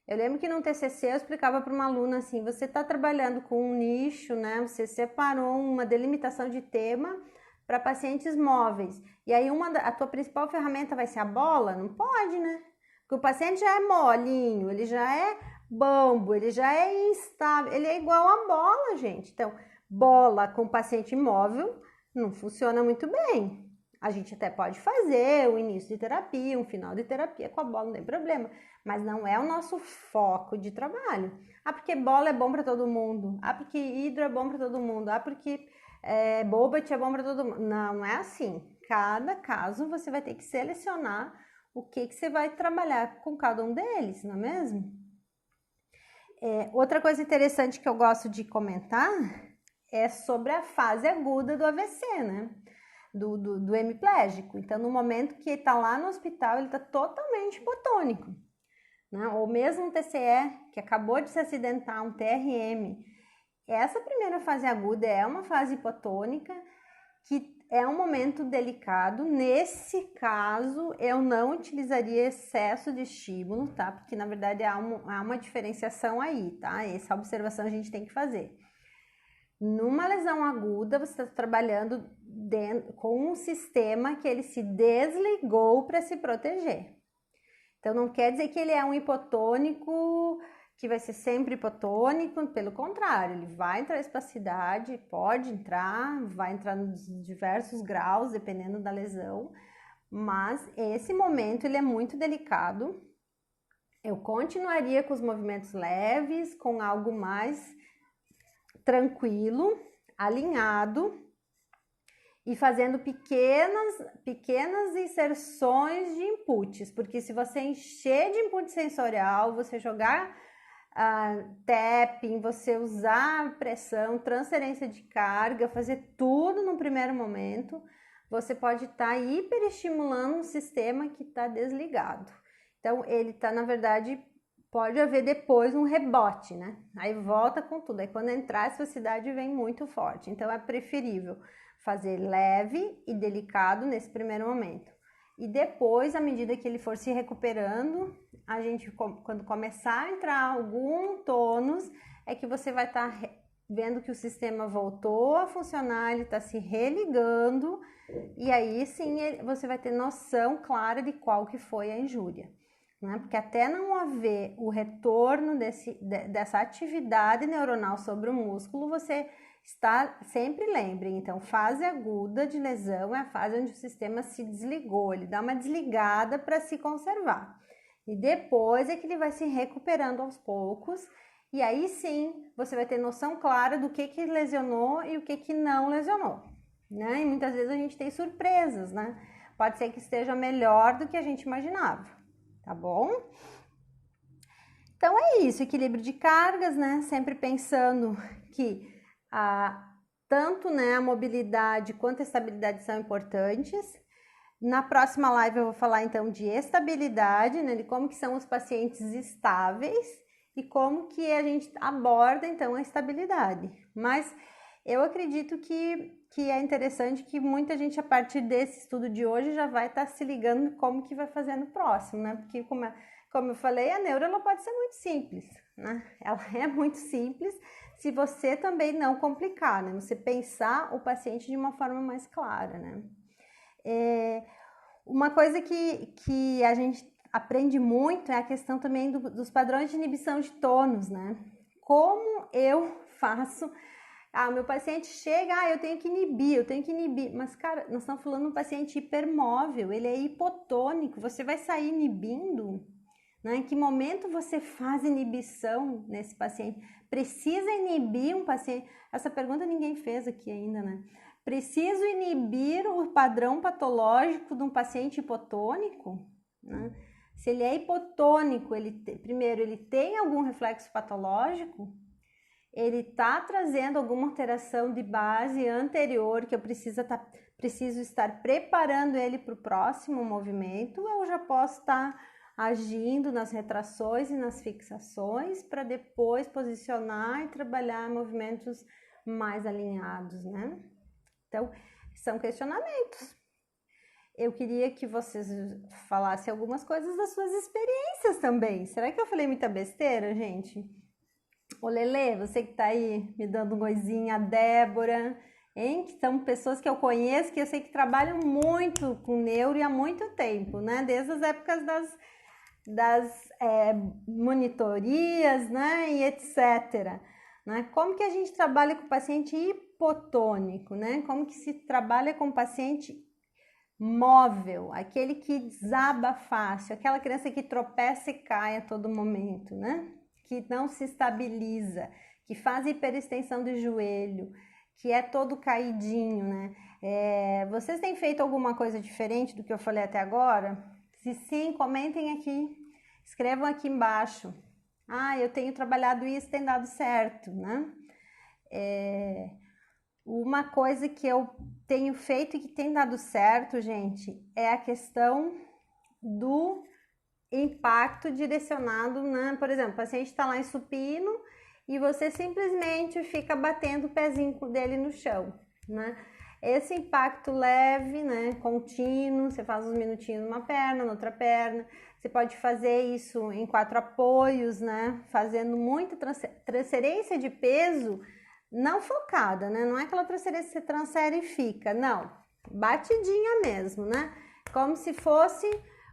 Eu lembro que no TCC eu explicava para uma aluna assim, você está trabalhando com um nicho, né? Você separou uma delimitação de tema para pacientes móveis. E aí a tua principal ferramenta vai ser a bola? Não pode, né? Porque o paciente já é molinho, ele já é bambo, ele já é instável, ele é igual a bola, gente. Então, bola com paciente móvel não funciona muito bem. A gente até pode fazer o início de terapia, um final de terapia com a bola, não tem problema. Mas não é o nosso foco de trabalho. Porque bola é bom para todo mundo. Porque hidro é bom para todo mundo. Porque Bobat é bom para todo mundo. Não é assim. Cada caso você vai ter que selecionar o que você vai trabalhar com cada um deles, não é mesmo? Outra coisa interessante que eu gosto de comentar é sobre a fase aguda do AVC, né? Do hemiplégico. Então, no momento que ele está lá no hospital, ele está totalmente hipotônico. Né? Ou mesmo um TCE, que acabou de se acidentar, um TRM. Essa primeira fase aguda é uma fase hipotônica, que é um momento delicado. Nesse caso, eu não utilizaria excesso de estímulo, tá? Porque, na verdade, há uma diferenciação aí, tá? Essa observação a gente tem que fazer. Numa lesão aguda, você está trabalhando com um sistema que ele se desligou para se proteger. Então, não quer dizer que ele é um hipotônico, que vai ser sempre hipotônico, pelo contrário, ele vai entrar em espacidade, pode entrar, vai entrar nos diversos graus, dependendo da lesão, mas esse momento ele é muito delicado. Eu continuaria com os movimentos leves, com algo mais tranquilo, alinhado e fazendo pequenas inserções de inputs, porque se você encher de input sensorial, você jogar tapping, você usar pressão, transferência de carga, fazer tudo no primeiro momento, você pode estar hiperestimulando um sistema que está desligado. Então, ele está, na verdade, pode haver depois um rebote, né? Aí volta com tudo. Aí quando entrar, essa velocidade vem muito forte. Então, é preferível fazer leve e delicado nesse primeiro momento. E depois, à medida que ele for se recuperando, a gente, quando começar a entrar algum tônus, é que você vai estar vendo que o sistema voltou a funcionar, ele está se religando, e aí sim você vai ter noção clara de qual que foi a injúria, né? Porque até não haver o retorno dessa atividade neuronal sobre o músculo, você está, sempre lembre, então, fase aguda de lesão é a fase onde o sistema se desligou, ele dá uma desligada para se conservar. E depois é que ele vai se recuperando aos poucos, e aí sim você vai ter noção clara do que lesionou e o que não lesionou, né? E muitas vezes a gente tem surpresas, né? Pode ser que esteja melhor do que a gente imaginava, tá bom? Então é isso, equilíbrio de cargas, né? Sempre pensando que tanto, né, a mobilidade quanto a estabilidade são importantes. Na próxima live eu vou falar então de estabilidade, né, de como que são os pacientes estáveis e como que a gente aborda então a estabilidade. Mas eu acredito que é interessante que muita gente a partir desse estudo de hoje já vai estar se ligando como que vai fazer no próximo, né? Porque como eu falei, a neuro ela pode ser muito simples, né? Ela é muito simples se você também não complicar, né? Você pensar o paciente de uma forma mais clara, né? Uma coisa que a gente aprende muito é a questão também dos padrões de inibição de tônus, né? Como eu faço... meu paciente chega, eu tenho que inibir. Mas, cara, nós estamos falando de um paciente hipermóvel, ele é hipotônico, você vai sair inibindo? Né? Em que momento você faz inibição nesse paciente? Precisa inibir um paciente? Essa pergunta ninguém fez aqui ainda, né? Preciso inibir o padrão patológico de um paciente hipotônico? Né? Se ele é hipotônico, primeiro, ele tem algum reflexo patológico? Ele está trazendo alguma alteração de base anterior que eu preciso estar preparando ele para o próximo movimento, ou eu já posso estar agindo nas retrações e nas fixações para depois posicionar e trabalhar movimentos mais alinhados, né? Então, são questionamentos. Eu queria que vocês falassem algumas coisas das suas experiências também. Será que eu falei muita besteira, gente? Ô Lelê, você que tá aí me dando um oizinho, a Débora, hein? Que são pessoas que eu conheço, que eu sei que trabalham muito com neuro e há muito tempo, né? Desde as épocas das monitorias, né? E etc. Né? Como que a gente trabalha com paciente hipotônico, né? Como que se trabalha com paciente móvel, aquele que desaba fácil, aquela criança que tropeça e cai a todo momento, né? Que não se estabiliza, que faz hiperextensão do joelho, que é todo caidinho, né? Vocês têm feito alguma coisa diferente do que eu falei até agora? Se sim, comentem aqui, escrevam aqui embaixo. Eu tenho trabalhado isso, tem dado certo, né? Uma coisa que eu tenho feito e que tem dado certo, gente, é a questão do impacto direcionado, né? Por exemplo, o paciente está lá em supino e você simplesmente fica batendo o pezinho dele no chão, né? Esse impacto leve, né, contínuo, você faz uns minutinhos numa perna, na outra perna. Você pode fazer isso em 4 apoios, né? Fazendo muita transferência de peso não focada, né? Não é aquela transferência que você transfere e fica, não. Batidinha mesmo, né? Como se fosse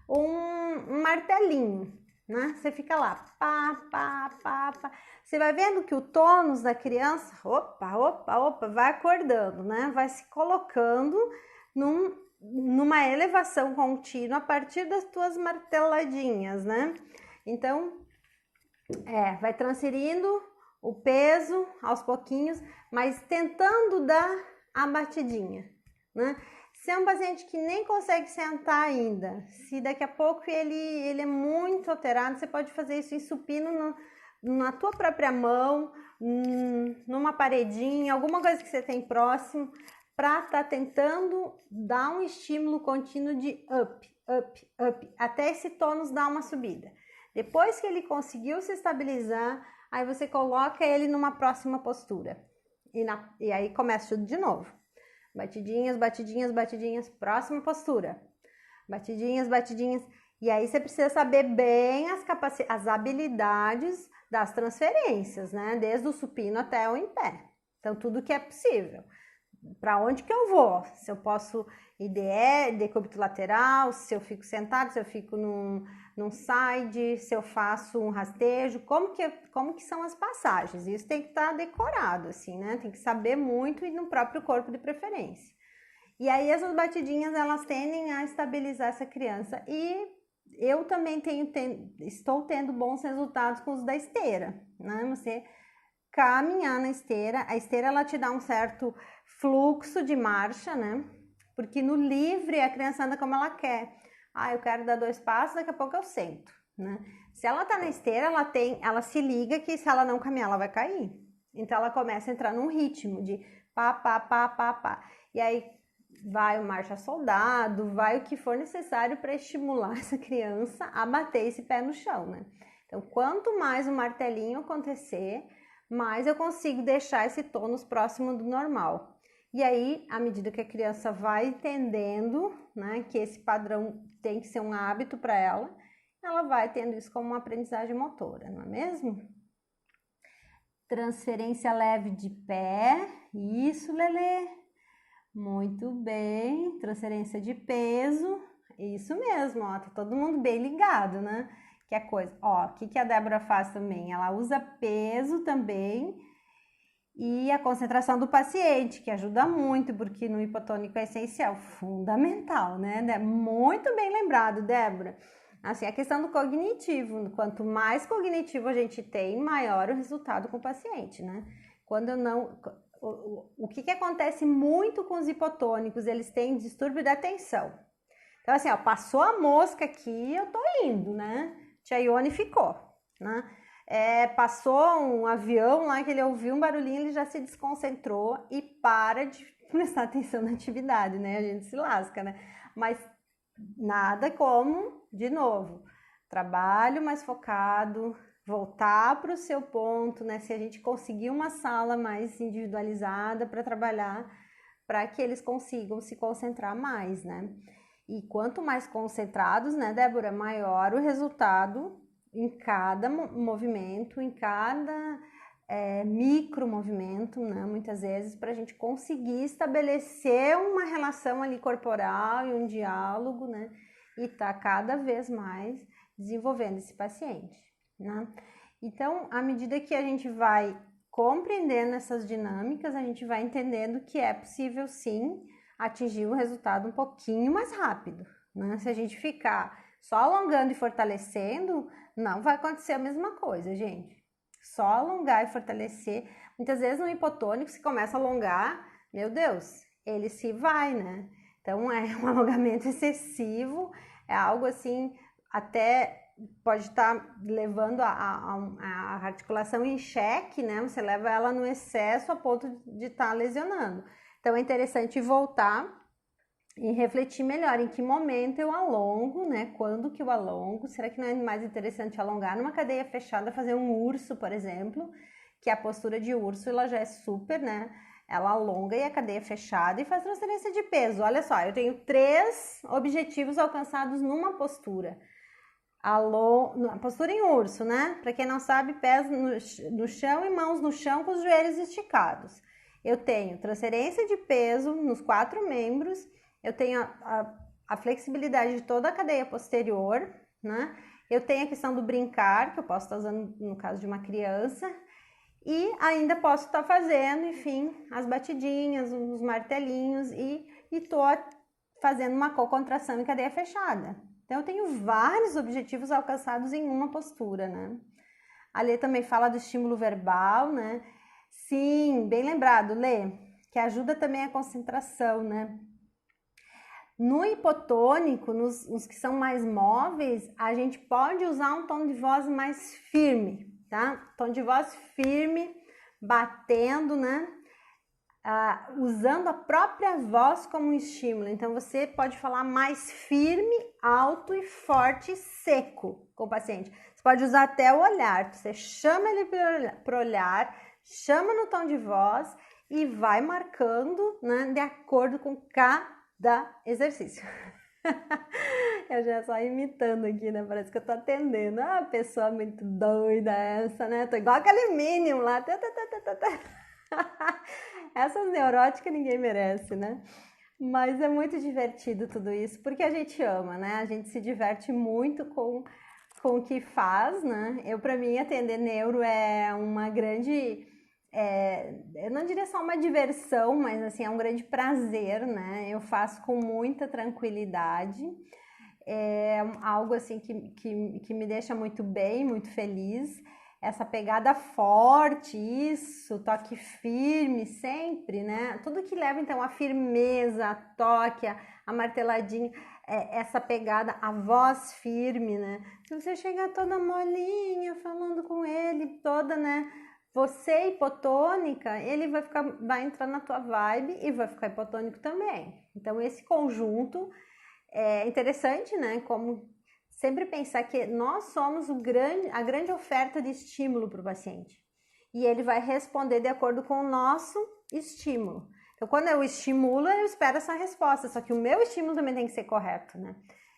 um martelinho, né? Você fica lá, pá, pá, pá, pá. Você vai vendo que o tônus da criança, opa, vai acordando, né? Vai se colocando numa elevação contínua a partir das tuas marteladinhas, né? Então, vai transferindo o peso aos pouquinhos, mas tentando dar a batidinha, né? Se é um paciente que nem consegue sentar ainda, se daqui a pouco ele é muito alterado, você pode fazer isso em supino na tua própria mão, numa paredinha, alguma coisa que você tem próximo, para estar tentando dar um estímulo contínuo de up, up, up, até esse tônus dar uma subida. Depois que ele conseguiu se estabilizar, aí você coloca ele numa próxima postura. E aí começa tudo de novo. Batidinhas, batidinhas, batidinhas, próxima postura. Batidinhas, batidinhas. E aí você precisa saber bem as habilidades das transferências, né? Desde o supino até o em pé. Então, tudo que é possível. Para onde que eu vou? Se eu posso IDE, decúbito lateral, se eu fico sentado, se eu fico num side, se eu faço um rastejo, como que são as passagens? Isso tem que estar decorado, assim, né? Tem que saber muito e no próprio corpo de preferência. E aí essas batidinhas, elas tendem a estabilizar essa criança. E eu também estou tendo bons resultados com os da esteira, né? Você caminhar na esteira, a esteira ela te dá um certo fluxo de marcha, né? Porque no livre a criança anda como ela quer. Ah, eu quero dar 2 passos, daqui a pouco eu sento, né? Se ela tá na esteira, ela se liga que se ela não caminhar, ela vai cair. Então ela começa a entrar num ritmo de pá, pá, pá, pá, pá. E aí vai o marcha soldado, vai o que for necessário para estimular essa criança a bater esse pé no chão, né? Então, quanto mais o martelinho acontecer, mais eu consigo deixar esse tônus próximo do normal. E aí, à medida que a criança vai entendendo, né, que esse padrão tem que ser um hábito para ela, ela vai tendo isso como uma aprendizagem motora, não é mesmo? Transferência leve de pé, isso, Lelê. Muito bem, transferência de peso, isso mesmo, ó, tá todo mundo bem ligado, né? Que é coisa, ó, o que a Débora faz também? Ela usa peso também e a concentração do paciente, que ajuda muito, porque no hipotônico é essencial, fundamental, né? Muito bem lembrado, Débora. Assim, a questão do cognitivo, quanto mais cognitivo a gente tem, maior o resultado com o paciente, né? Quando não... O que acontece muito com os hipotônicos? Eles têm distúrbio da atenção. Então, assim, ó, passou a mosca aqui, eu tô indo, né? Tia Ione ficou, né? Passou um avião lá que ele ouviu um barulhinho, ele já se desconcentrou e para de prestar atenção na atividade, né? A gente se lasca, né? Mas nada como, de novo, trabalho mais focado, voltar para o seu ponto, né? Se a gente conseguir uma sala mais individualizada para trabalhar, para que eles consigam se concentrar mais, né? E quanto mais concentrados, né, Débora, maior o resultado em cada movimento, em cada micro movimento, né? Muitas vezes, para a gente conseguir estabelecer uma relação ali corporal e um diálogo, né? E tá cada vez mais desenvolvendo esse paciente, né? Então, à medida que a gente vai compreendendo essas dinâmicas, a gente vai entendendo que é possível sim atingir o resultado um pouquinho mais rápido, né? Se a gente ficar só alongando e fortalecendo, não vai acontecer a mesma coisa, gente. Só alongar e fortalecer. Muitas vezes no hipotônico, se começa a alongar, meu Deus, ele se vai, né? Então, é um alongamento excessivo, é algo assim, até pode estar levando a articulação em xeque, né? Você leva ela no excesso a ponto de estar lesionando. Então, é interessante voltar e refletir melhor em que momento eu alongo, né? Quando que eu alongo? Será que não é mais interessante alongar numa cadeia fechada, fazer um urso, por exemplo, que a postura de urso, ela já é super, né? Ela alonga e a cadeia fechada e faz transferência de peso. Olha só, eu tenho 3 objetivos alcançados numa postura. Postura em urso, né? Para quem não sabe, pés no chão e mãos no chão com os joelhos esticados. Eu tenho transferência de peso nos 4 membros, eu tenho a flexibilidade de toda a cadeia posterior, né? Eu tenho a questão do brincar, que eu posso estar usando no caso de uma criança, e ainda posso estar fazendo, enfim, as batidinhas, os martelinhos, e tô fazendo uma cocontração em cadeia fechada. Então, eu tenho vários objetivos alcançados em uma postura, né? A Lê também fala do estímulo verbal, né? Sim, bem lembrado, Lê, que ajuda também a concentração, né? No hipotônico, nos que são mais móveis, a gente pode usar um tom de voz mais firme, tá? Tom de voz firme, batendo, né? Usando a própria voz como um estímulo. Então, você pode falar mais firme, alto e forte e seco com o paciente. Você pode usar até o olhar. Você chama ele para olhar, chama no tom de voz e vai marcando, né, de acordo com cada exercício. Eu já só imitando aqui, né? Parece que eu tô atendendo. Ah, pessoa muito doida essa, né? Tô igual aquele Minion lá. Essas neuróticas ninguém merece, né? Mas é muito divertido tudo isso, porque a gente ama, né? A gente se diverte muito com o que faz, né? Para mim, atender neuro é uma grande... eu não diria só uma diversão, mas assim, é um grande prazer, né? Eu faço com muita tranquilidade. É algo assim que me deixa muito bem, muito feliz. Essa pegada forte, isso, toque firme sempre, né? Tudo que leva então a firmeza, a toque, a marteladinha, essa pegada, a voz firme, né? Se você chegar toda molinha, falando com ele, toda, né? Você hipotônica, ele vai entrar na tua vibe e vai ficar hipotônico também. Então esse conjunto é interessante, né? Como sempre pensar que nós somos a grande oferta de estímulo para o paciente. E ele vai responder de acordo com o nosso estímulo. Então, quando eu estimulo, eu espero essa resposta. Só que o meu estímulo também tem que ser correto, né?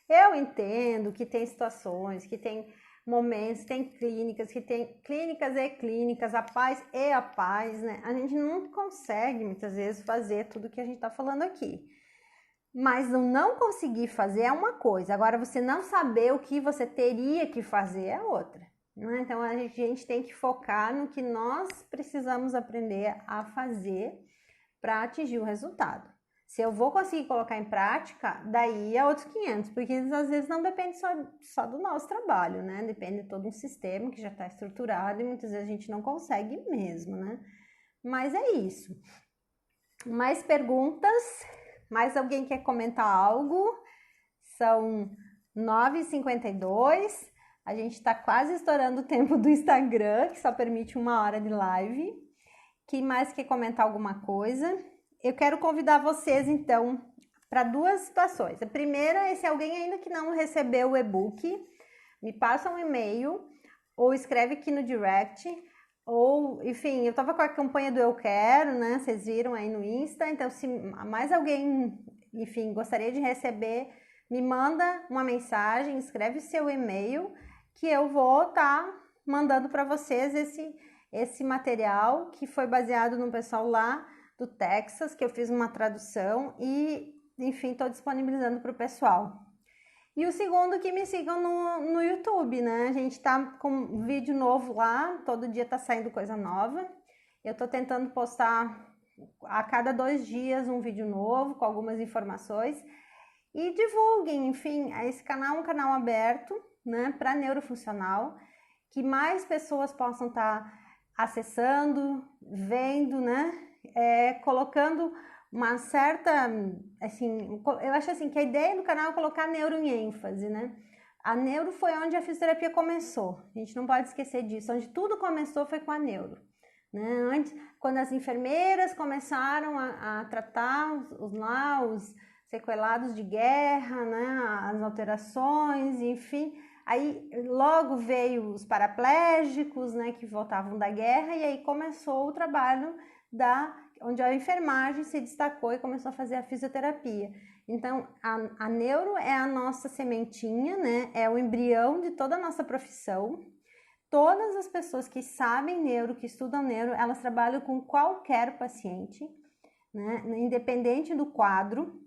Eu entendo que tem situações, que tem momentos, tem clínicas, que tem clínicas e clínicas, a paz e a paz, né? A gente não consegue, muitas vezes, fazer tudo que a gente está falando aqui. Mas não conseguir fazer é uma coisa, agora você não saber o que você teria que fazer é outra, né? Então a gente tem que focar no que nós precisamos aprender a fazer para atingir o resultado. Se eu vou conseguir colocar em prática, daí é outros 500, porque às vezes não depende só do nosso trabalho, né? Depende de todo um sistema que já está estruturado e muitas vezes a gente não consegue mesmo, né? Mas é isso. Mais perguntas? Mais alguém quer comentar algo? São 9h52. A gente está quase estourando o tempo do Instagram, que só permite 1 hora de live. Quem mais quer comentar alguma coisa? Eu quero convidar vocês, então, para 2 situações. A primeira é se alguém ainda que não recebeu o e-book, me passa um e-mail ou escreve aqui no direct. Ou, enfim, eu tava com a campanha do Eu Quero, né? Vocês viram aí no Insta. Então, se mais alguém, enfim, gostaria de receber, me manda uma mensagem, escreve seu e-mail, que eu vou estar mandando para vocês esse material que foi baseado no pessoal lá do Texas, que eu fiz uma tradução e, enfim, estou disponibilizando para o pessoal. E o segundo, que me sigam no YouTube, né? A gente tá com vídeo novo lá, todo dia tá saindo coisa nova. Eu tô tentando postar a cada 2 dias um vídeo novo, com algumas informações. E divulguem, enfim, esse canal é um canal aberto, né, para neurofuncional, que mais pessoas possam estar acessando, vendo, né, colocando uma certa, assim, eu acho assim que a ideia do canal é colocar neuro em ênfase, né? A neuro foi onde a fisioterapia começou, a gente não pode esquecer disso, onde tudo começou foi com a neuro, né? Antes, quando as enfermeiras começaram a tratar os sequelados de guerra, né? As alterações, enfim, aí logo veio os paraplégicos, né? Que voltavam da guerra, e aí começou o trabalho onde a enfermagem se destacou e começou a fazer a fisioterapia. Então, a neuro é a nossa sementinha, né? É o embrião de toda a nossa profissão. Todas as pessoas que sabem neuro, que estudam neuro, elas trabalham com qualquer paciente, né? Independente do quadro,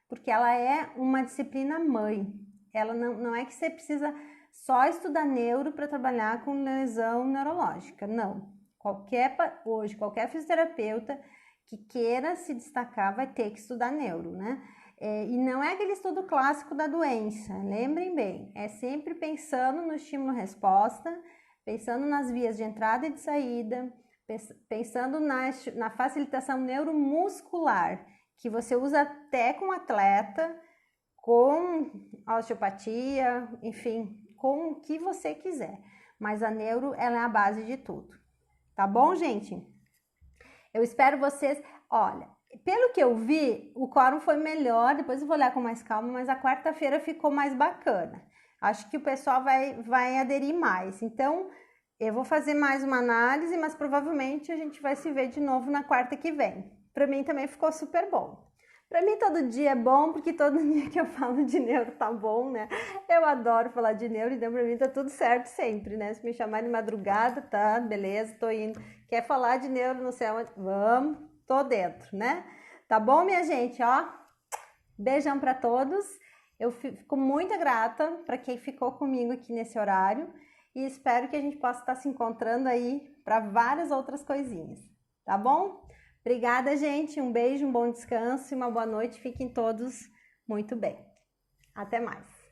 porque ela é uma disciplina mãe. Ela não é que você precisa só estudar neuro para trabalhar com lesão neurológica, não. Hoje, qualquer fisioterapeuta que queira se destacar vai ter que estudar neuro, né? E não é aquele estudo clássico da doença, lembrem bem, é sempre pensando no estímulo-resposta, pensando nas vias de entrada e de saída, pensando na facilitação neuromuscular, que você usa até com atleta, com osteopatia, enfim, com o que você quiser. mas a neuro, ela é a base de tudo. Tá bom, gente? Eu espero vocês... Olha, pelo que eu vi, o quórum foi melhor, depois eu vou olhar com mais calma, mas a quarta-feira ficou mais bacana. Acho que o pessoal vai aderir mais. Então, eu vou fazer mais uma análise, mas provavelmente a gente vai se ver de novo na quarta que vem. Para mim também ficou super bom. Para mim todo dia é bom, porque todo dia que eu falo de neuro tá bom, né? Eu adoro falar de neuro, então para mim tá tudo certo sempre, né? Se me chamar de madrugada, tá, beleza, tô indo. Quer falar de neuro no céu? Vamos, tô dentro, né? Tá bom, minha gente? Ó, beijão para todos. Eu fico muito grata para quem ficou comigo aqui nesse horário e espero que a gente possa estar se encontrando aí para várias outras coisinhas, tá bom? Obrigada, gente. Um beijo, um bom descanso e uma boa noite. Fiquem todos muito bem. Até mais.